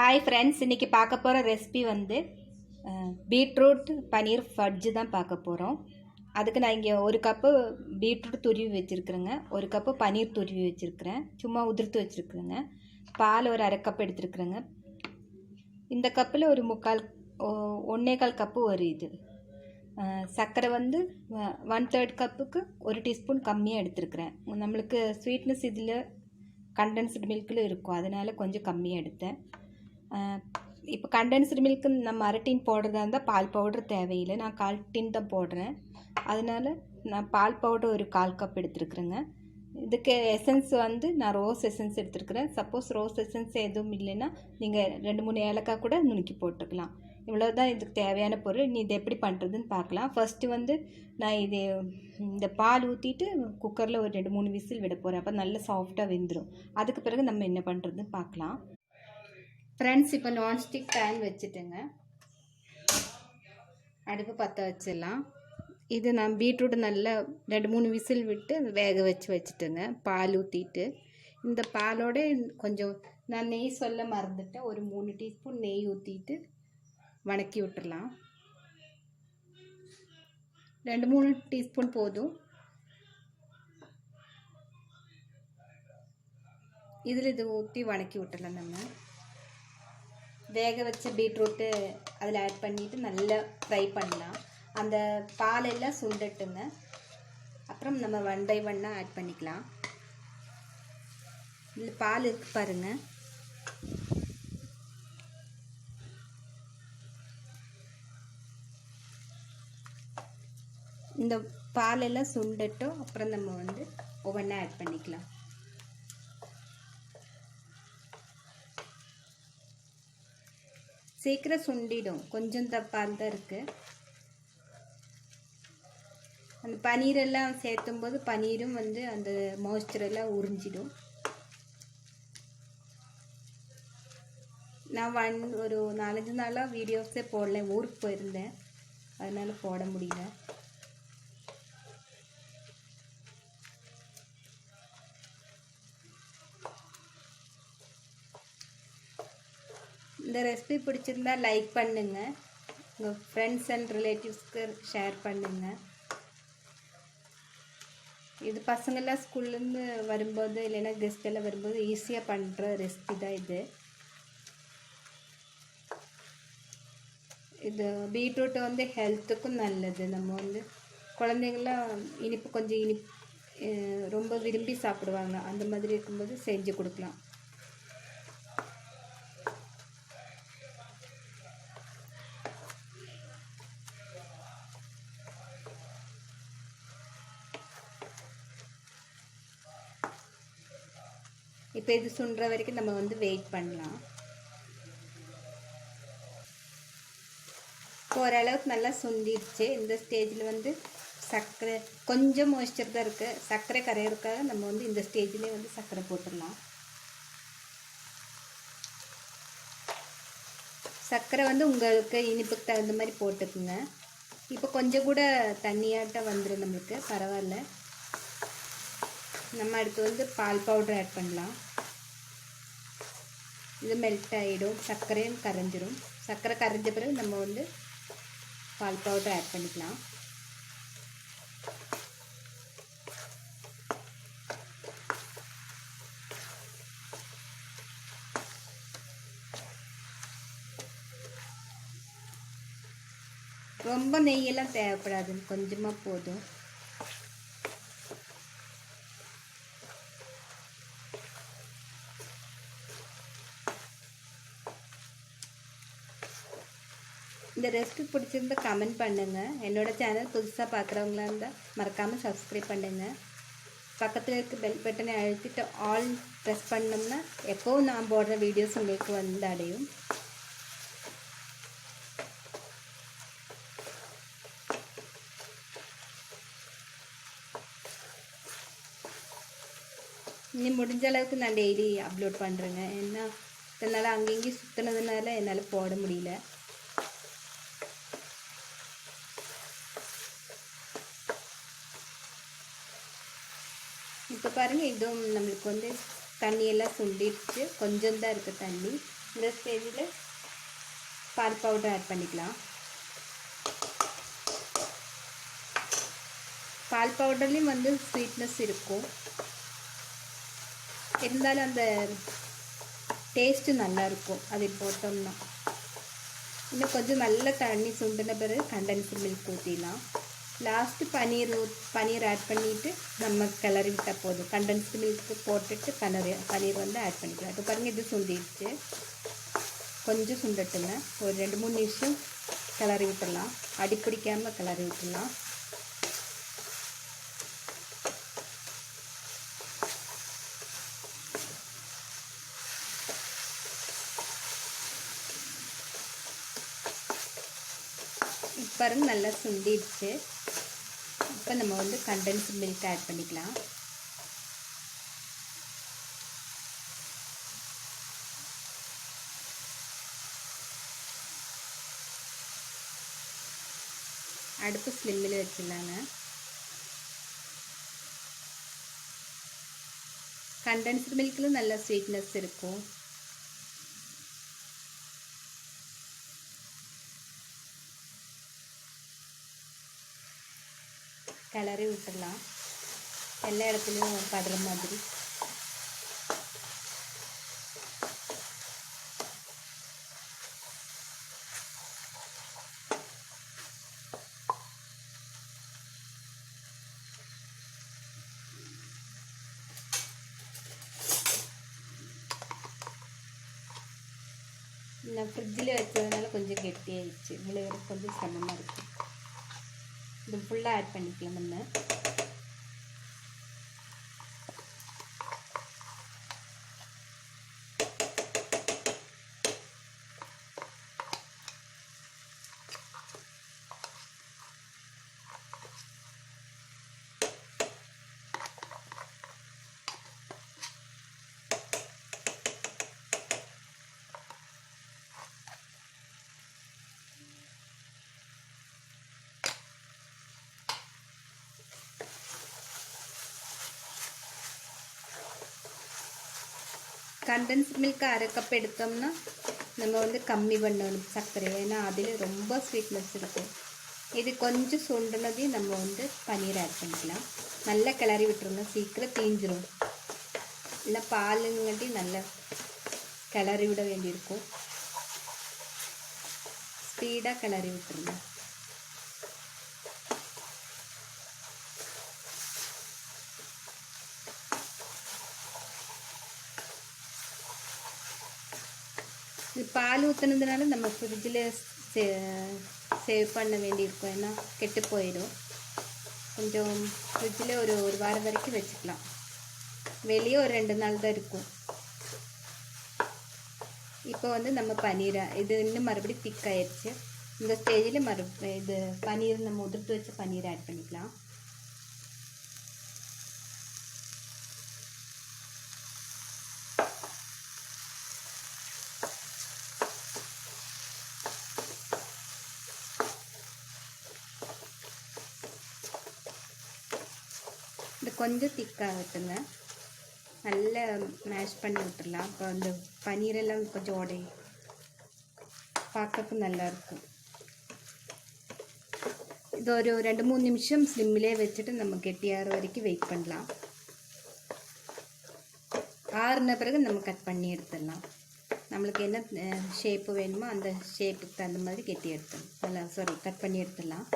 Hi friends, இன்றைக்கி பார்க்க போகிற ரெசிபி வந்து பீட்ரூட் பனீர் ஃபட்ஜு தான் பார்க்க போகிறோம். அதுக்கு நான் இங்கே ஒரு கப்பு பீட்ரூட் துருவி வச்சுருக்குறேங்க, ஒரு கப்பு பனீர் துருவி வச்சுருக்குறேன், சும்மா உதிர்த்து வச்சுருக்குறேங்க. பால் ஒரு அரை கப் எடுத்துருக்குறேங்க. இந்த கப்பில் ஒரு 1/4 கப்பு ஒரு இது சர்க்கரை வந்து 1/3 கப்புக்கு ஒரு டீஸ்பூன் கம்மியாக எடுத்துருக்குறேன். நம்மளுக்கு ஸ்வீட்னஸ் இதில் கண்டென்ஸ்டு மில்கில் இருக்கும், அதனால் கொஞ்சம் கம்மியாக எடுத்தேன். இப்போ கண்டென்ஸ்டு மில்க்கு நம்ம அரை டீன் போடுறதா இருந்தால் பால் பவுடர் தேவையில்லை, நான் 1/4 டீன் தான் போடுறேன். அதனால் நான் பால் பவுடர் ஒரு 1/4 கப் எடுத்துருக்குறேங்க. இதுக்கு எசன்ஸ் வந்து நான் ரோஸ் எசன்ஸ் எடுத்துருக்குறேன். சப்போஸ் ரோஸ் எசன்ஸ் எதுவும் இல்லைன்னா நீங்கள் 2-3 ஏலக்காய் கூட நுணுக்கி போட்டுக்கலாம். இவ்வளோ தான் இதுக்கு தேவையான பொருள். நீ இதை எப்படி பண்ணுறதுன்னு பார்க்கலாம். ஃபஸ்ட்டு வந்து நான் இந்த பால் ஊற்றிட்டு குக்கரில் ஒரு 2-3 விசில் விட போகிறேன். அப்போ நல்லா சாஃப்டாக வெந்துடும். அதுக்கு பிறகு நம்ம என்ன பண்ணுறதுன்னு பார்க்கலாம். ஃப்ரெண்ட்ஸ், இப்போ நான்ஸ்டிக் பேன் வச்சுட்டுங்க, அடுப்பு பற்ற வச்சிடலாம். இது நான் பீட்ரூட் நல்லா 2-3 விசில் விட்டு வேக வச்சுட்டுங்க, பால் ஊற்றிட்டு. இந்த பாலோட கொஞ்சம் நான் நெய் சொல்ல மறந்துட்டேன், ஒரு 3 டீஸ்பூன் நெய் ஊற்றிட்டு வணக்கி விட்டுடலாம். 2-3 டீஸ்பூன் போதும். இதில் இது ஊற்றி வணக்கி விட்டுடலாம். நம்ம வேக வச்ச பீட்ரூட்டு அதில் ஆட் பண்ணிவிட்டு நல்லா ஃப்ரை பண்ணலாம். அந்த பாலெல்லாம் சுண்டட்டுங்க. அப்புறம் நம்ம 1 பை 1 ஆட் பண்ணிக்கலாம். இதில் பால் இருக்கு பாருங்கள். இந்த பாலெல்லாம் சுண்டட்டும். அப்புறம் நம்ம வந்து ஒவ்வொன்றா ஆட் பண்ணிக்கலாம். சீக்கிரம் சுண்டிடும், கொஞ்சம் பால் தான் இருக்குது. அந்த பனீரெல்லாம் சேர்த்தும் போது பனீரும் வந்து அந்த மாய்ஸ்சரெல்லாம் உறிஞ்சிடும். நான் ஒரு 4-5 நாளாக வீடியோஸே போடல, ஊருக்கு போயிருந்தேன், அதனால் போட முடியல. இந்த ரெசிபி பிடிச்சிருந்தா லைக் பண்ணுங்கள், உங்கள் ஃப்ரெண்ட்ஸ் அண்ட் ரிலேட்டிவ்ஸ்க்கு ஷேர் பண்ணுங்கள். இது பசங்கள்லாம் ஸ்கூல்லேருந்து வரும்போது இல்லைன்னா கெஸ்ட்டெல்லாம் வரும்போது ஈஸியாக பண்ணுற ரெசிபி தான் இது. இது பீட்ரூட் வந்து ஹெல்த்துக்கும் நல்லது. நம்ம வந்து குழந்தைங்களாம் கொஞ்சம் ரொம்ப விரும்பி சாப்பிடுவாங்க. அந்த மாதிரி இருக்கும்போது செஞ்சு கொடுக்கலாம். இப்போ இது சுண்டுற வரைக்கும் நம்ம வந்து வெயிட் பண்ணலாம். இப்போ ஓரளவுக்கு நல்லா சுண்டிடுச்சு. இந்த ஸ்டேஜில் வந்து சர்க்கரை கொஞ்சம் மாய்ஸ்சர் தான் இருக்குது, சர்க்கரை கரையிறதுக்காக நம்ம வந்து இந்த ஸ்டேஜ்லேயே வந்து சர்க்கரை போட்டுடலாம். சர்க்கரை வந்து உங்களுக்கு இனிப்புக்கு தகுந்த மாதிரி போட்டுக்குங்க. இப்போ கொஞ்சம் கூட தண்ணியாட்டம் வந்துடும் நம்மளுக்கு, பரவாயில்ல. நம்ம அடுத்து வந்து பால் பவுடர் ஆட் பண்ணலாம். இது மெல்ட் ஆகிடும், சர்க்கரையும் கரைஞ்சிடும். சர்க்கரை கரைஞ்ச பிறகு நம்ம வந்து பால் பவுடர் ஆட் பண்ணிக்கலாம். ரொம்ப நெய்யெல்லாம் தேவைப்படாது, கொஞ்சமாக போதும். இந்த ரெசிபி பிடிச்சிருந்தா கமெண்ட் பண்ணுங்கள். என்னோடய சேனல் புதுசாக பார்க்குறவங்களா இருந்தால் மறக்காமல் சப்ஸ்கிரைப் பண்ணுங்கள். பக்கத்தில் இருக்க பெல் பட்டனை அழுத்திட்டு ஆல் ப்ரெஸ் பண்ணோம்னா எப்போவும் நான் போடுற வீடியோஸ் உங்களுக்கு வந்து அடையும். இனி முடிஞ்ச அளவுக்கு நான் டெய்லி அப்லோட் பண்ணுறேங்க. ஏன்னா இதனால் அங்கேயும் சுற்றினதுனால என்னால் போட முடியல. இப்போ பாருங்கள், இதுவும் நம்மளுக்கு வந்து தண்ணியெல்லாம் சுண்டிடுச்சு, கொஞ்சம் தான் இருக்குது தண்ணி. இந்த ஸ்டேஜில் பால் பவுடர் ஆட் பண்ணிக்கலாம். பால் பவுடர்லேயும் வந்து ஸ்வீட்னஸ் இருக்கும், இருந்தாலும் அந்த டேஸ்ட்டு நல்லாயிருக்கும் அது போட்டோம்னா. இன்னும் கொஞ்சம் நல்ல தண்ணி சுண்டின பிறகு கண்டென்ஸ்டு மில்க் ஊற்றிடலாம். லாஸ்ட்டு பனீர் ஆட் பண்ணிவிட்டு நம்ம கிளறி விட்டால் போதும். கண்டென்ஸ்டு மில்க் போட்டுட்டு பனீர் வந்து ஆட் பண்ணிக்கலாம். இப்போ பாருங்கள், இது சுண்டிடுச்சு. கொஞ்சம் சுண்டட்டுங்க, ஒரு 2-3 நிமிஷம் கிளறி விட்டுடலாம். அடி பிடிக்காமல் கிளறி விட்டுடலாம். பாருங்க, நல்லா சுண்டிடுச்சு. இப்போ நம்ம வந்து கண்டென்ஸ்டு மில்க் ஆட் பண்ணிக்கலாம். அடுப்பு ஸ்லிம்மில் வச்சிடலாங்க. கண்டென்ஸ்டு மில்கில் நல்ல ஸ்வீட்னஸ் இருக்கும். கிளறி விட்டுடலாம், எல்லா இடத்துலையும் படுற மாதிரி. நான் ஃப்ரிட்ஜில் வச்சதுனால கொஞ்சம் கெட்டியாகிடுச்சு, விளையாட கொஞ்சம் சிரமமாக இருக்குது. இது ஃபுல்லாக ஆட் பண்ணிக்கலாம். முன்ன கண்டென்ஸ்டு மில்க் 1/2 கப் எடுத்தோம்னா நம்ம வந்து கம்மி பண்ணணும் சர்க்கரை, ஏன்னா அதில் ரொம்ப ஸ்வீட்னஸ் இருக்கும். இது கொஞ்சம் சுண்டினதையும் நம்ம வந்து பனீர் ஆட் பண்ணிக்கலாம். நல்லா கிளறி விட்டுருங்க, சீக்கிரம் தீஞ்சிரும். இல்லை பாலுங்காட்டி நல்லா கிளறி விட வேண்டியிருக்கும். ஸ்பீடாக கிளறி விட்டுருங்க. இது பால் ஊற்றுனதுனால நம்ம ஃப்ரிட்ஜில் சேவ் பண்ண வேண்டியிருக்கும், ஏன்னா கெட்டு போயிடும். கொஞ்சம் ஃப்ரிட்ஜில் ஒரு வாரம் வரைக்கும் வச்சுக்கலாம். வெளியே ஒரு 2 நாள் தான் இருக்கும். இப்போ வந்து நம்ம பனீரை இது இன்னும் மறுபடியும் திக்காயிடுச்சு. இந்த ஸ்டேஜில் இது பனீர் நம்ம உதிர்த்து வச்ச பனீர் ஆட் பண்ணிக்கலாம். இது கொஞ்சம் திக்காகட்டுங்க, நல்லா மேஷ் பண்ணி விட்டுடலாம். அப்போ அந்த பனீரெல்லாம் கொஞ்சம் உடையும், பார்க்கறதுக்கு நல்லாயிருக்கும். இது ஒரு 2-3 நிமிஷம் ஸ்லிம்மிலே வச்சுட்டு நம்ம கெட்டியாகிற வரைக்கும் வெயிட் பண்ணலாம். ஆறுன பிறகு நம்ம கட் பண்ணி எடுத்துடலாம். நம்மளுக்கு என்ன ஷேப்பு வேணுமோ அந்த ஷேப்புக்கு தகுந்த மாதிரி கட் பண்ணி எடுத்துடலாம்.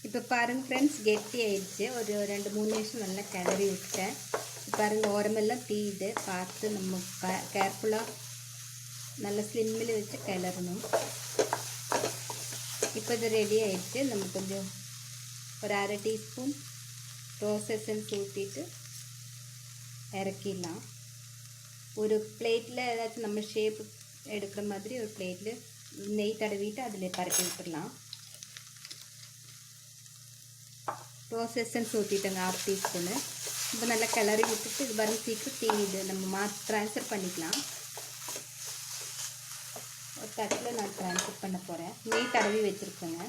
இப்போ பாருங்கள் ஃப்ரெண்ட்ஸ், கெட்டி ஆயிடுச்சு. ஒரு 2-3 நிமிஷம் நல்லா கிளறி விட்டுட்டேன். பாருங்கள், ஓரமெல்லாம் தீயுது, பார்த்து நம்ம கேர்ஃபுல்லாக நல்லா ஸ்லிம்மில் வச்சு கிளறணும். இப்போ இது ரெடி ஆயிடுச்சு. நம்ம கொஞ்சம் ஒரு 1/2 டீஸ்பூன் ரோஸ் எசன்ஸ் ஊற்றிட்டு இறக்கிடலாம். ஒரு பிளேட்டில் ஏதாச்சும் நம்ம ஷேப்பு எடுக்கிற மாதிரி ஒரு பிளேட்டில் நெய் தடவிட்டு அதில் பரப்பி விட்டுடலாம். ரோஸ் எசன்ஸ் ஊற்றிட்டேங்க 1/2 டீஸ்பூனு. இப்போ நல்லா கிளறி விட்டுட்டு இது பாருங்க சீக்கிரம் தீயுது, நம்ம ட்ரான்ஸ்ஃபர் பண்ணிக்கலாம். தட்டில் நான் ட்ரான்ஸ்ஃபர் பண்ண போகிறேன். நெய் தடவி வச்சுருக்கேங்க.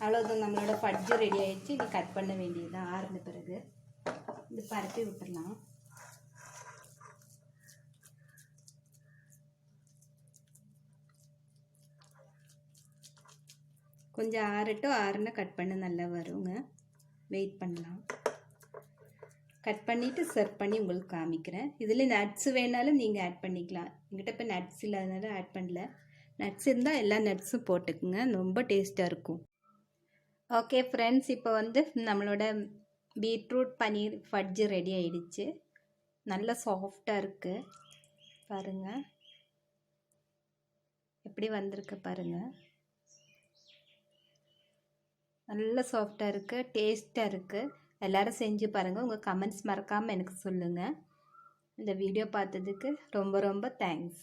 அவ்வளோதான், நம்மளோட ஃபட்ஜு ரெடி ஆகிடுச்சு. இது கட் பண்ண வேண்டியதுதான். ஆறுன பிறகு இது பரப்பி விட்டுடலாம். கொஞ்சம் ஆறட்டும். ஆறுனா கட் பண்ண நல்லா வருங்க. வெயிட் பண்ணலாம். கட் பண்ணிவிட்டு சர்வ் பண்ணி உங்களுக்கு காமிக்கிறேன். இதில் நட்ஸு வேணாலும் நீங்கள் ஆட் பண்ணிக்கலாம். எங்கிட்ட இப்போ நட்ஸ் இல்லாதனால ஆட் பண்ணல. நட்ஸ் இருந்தால் எல்லா நட்ஸும் போட்டுக்குங்க, ரொம்ப டேஸ்ட்டாக இருக்கும். ஓகே ஃப்ரெண்ட்ஸ், இப்போ வந்து நம்மளோட பீட்ரூட் பன்னீர் ஃபட்ஜு ரெடி ஆகிடுச்சு. நல்லா சாஃப்டாக இருக்குது. பாருங்கள் எப்படி வந்திருக்கு பாருங்கள். நல்ல சாஃப்டாக இருக்குது, டேஸ்ட்டாக இருக்குது. எல்லோரும் செஞ்சு பாருங்கள். உங்கள் கமெண்ட்ஸ் மறக்காமல் எனக்கு சொல்லுங்கள். இந்த வீடியோ பார்த்ததுக்கு ரொம்ப ரொம்ப தேங்க்ஸ்.